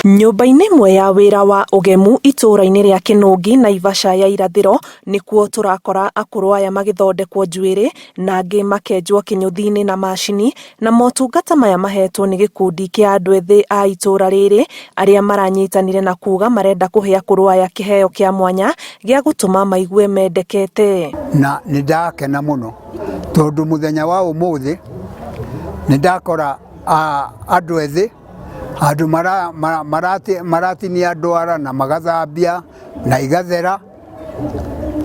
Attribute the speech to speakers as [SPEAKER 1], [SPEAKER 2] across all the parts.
[SPEAKER 1] Nyũmba-inĩ ĩmwe ya wĩra wa ũgemu itũũra-inĩ rĩa Kinungi Naivasha ya irathĩro nĩkuo tũrakora akũrũ aya magĩthondekwo njuĩrĩ na angĩ makenjwo kĩnyũthi-inĩ na macini, na motungata maya mahetwo nĩ gĩkundi kĩa andũ ethĩ a itũũra rĩrĩ arĩa maranyitanire na kuga marenda kũhe akũrũ aya kĩheo kĩa mwanya gĩa gũtũma maigue mendekete.
[SPEAKER 2] Na nĩndakena mũno tondũ mũthenya wa ũmũthĩ nĩndakora andũ ethĩ andũ maratinia ndwara na magathambia na igathera,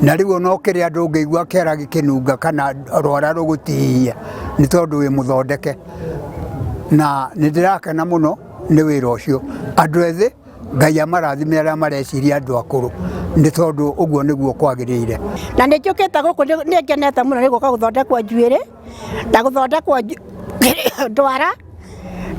[SPEAKER 2] na rĩu no kĩrĩa andũ ũngĩigua kĩara gĩkĩnunga kana rwara rũgũtihia nĩ tondũ wĩ mũthondeke, na nĩndĩrakena mũno nĩ wĩra ũcio. Andũ ethĩ Ngai amarathime arĩa mareciria andũ akũrũ nĩ tondũ ũguo nĩguo kwagĩrĩire.
[SPEAKER 3] Na nĩnjũkĩte gũkũ nĩngenete mũno nĩgũka gũthondekwo njuĩrĩ na gũthondekwo ndwara,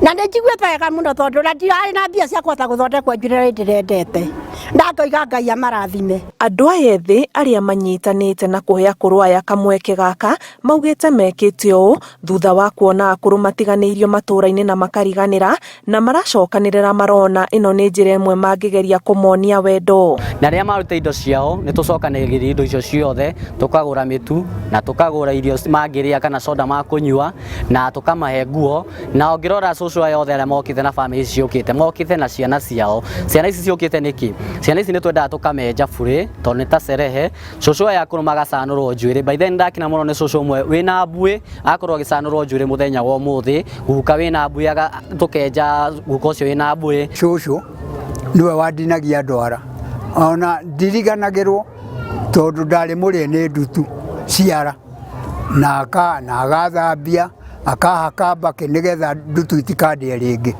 [SPEAKER 3] na nĩnjiguĩte wega mũno tondũ ndirarĩ na mbia cia kũhota gũthondekwo njuĩrĩ ndĩrendete, ndangoiga Ngai amarathime.
[SPEAKER 1] Andũ aya ethĩ arĩa manyitanĩte na kũhe akũrũ aya kamweke gaka maugĩte mekĩte ũũ thutha wa kuona akũrũ matiganĩirio matũũra-inĩ na makariganĩra, na maracokanĩrĩra marona ĩno nĩ njĩra ĩmwe mangĩgeria kũmonia wendo.
[SPEAKER 4] Na rĩrĩa maruta indo ciao nĩ tũcokanagĩrĩria indo icio ciothe, tũkagũra mĩtu na tũkagũra irio mangĩrĩa kana soda ma kũnyua na tũkamahe nguo. Na ũngĩrora cũcũ aya othe arĩa mokĩte na bamĩrĩ ici ciũkĩte mokĩte na ciana ciao. Ciana ici ciũkĩte nĩkĩ? Ciana ici nĩtwendaga tũkamenja bure tondũ nĩ ta cerehe. Cũcũ aya akũrũ magacanũrwo njuĩrĩ. By then ndakena mũno nĩ cũcũ ũmwe wĩna mbuĩ akorwo agĩcanũrwo njuĩrĩ mũthenya wa ũmũthĩ, guka wĩna mbuĩ tũkenja guka ũcio wĩna mbuĩ.
[SPEAKER 2] Cũcũ nĩwe wandinagia ndwara, ona ndiriganagĩrwo tondũ ndarĩ mũrĩe nĩ ndutu ciara, na agathambia akahaka mbakĩ nĩgetha ndutu itikandĩe rĩngĩ.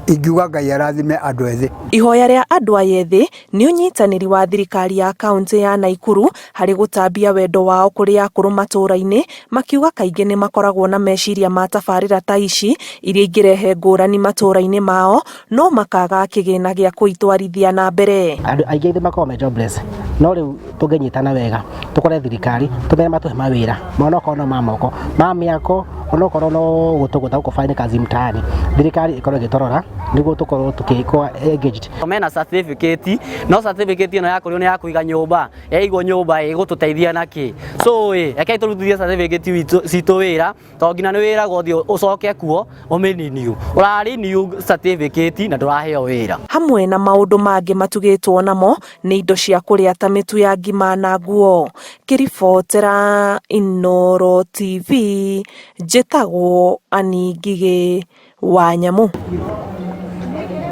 [SPEAKER 2] Ingiuga Ngai arathime andũ ethĩ.
[SPEAKER 1] Ihoya rĩa andũ aya ethĩ nĩ ũnyitanĩri wa thirikari ya kaunti ya Naikuru harĩ gũtambia wendo wao kũrĩ akũrũ matũũra-inĩ, makiuga kaingĩ nĩ makoragwo na meciria ma tabarĩra ta ici iria ingĩrehe ngũrani matũũra-inĩ mao, no makaga kĩgĩna gĩa kũitwarithia na mbere.
[SPEAKER 5] Andũ aingĩ ethĩ makoragwo me jobless, no rĩu tũngĩnyitana wega tũkore thirikari tũmere matũhe mawĩra onokorwo no ma moko ma mĩako, onokorwo no gũtũgũta gũkũbaini kazi mtaani, thirikari ĩkorwo ĩgĩtũrora nĩguo tũkorwo tũkĩkwo engaged.
[SPEAKER 4] Mena certificate, no certificate ĩno yakorwo nĩ ya kũiga nyũmba, yaigwo nyũmba ĩgũtũteithia naki. So rekei tũrutithie certificate citũ wĩra tondũ nginya nĩ wĩra gũthiĩ ũcoke kuo ũmĩniniu. Ũrarĩ new certificate na ndũraheo wĩra. Hamwe na maũndũ mangĩ matugĩtwo namo nĩ indo cia kũrĩa ta mĩtu ya ngima na nguo. Kĩribotera Inooro TV, njĩtagwo Anĩ Ngigĩ wa Nyamũ.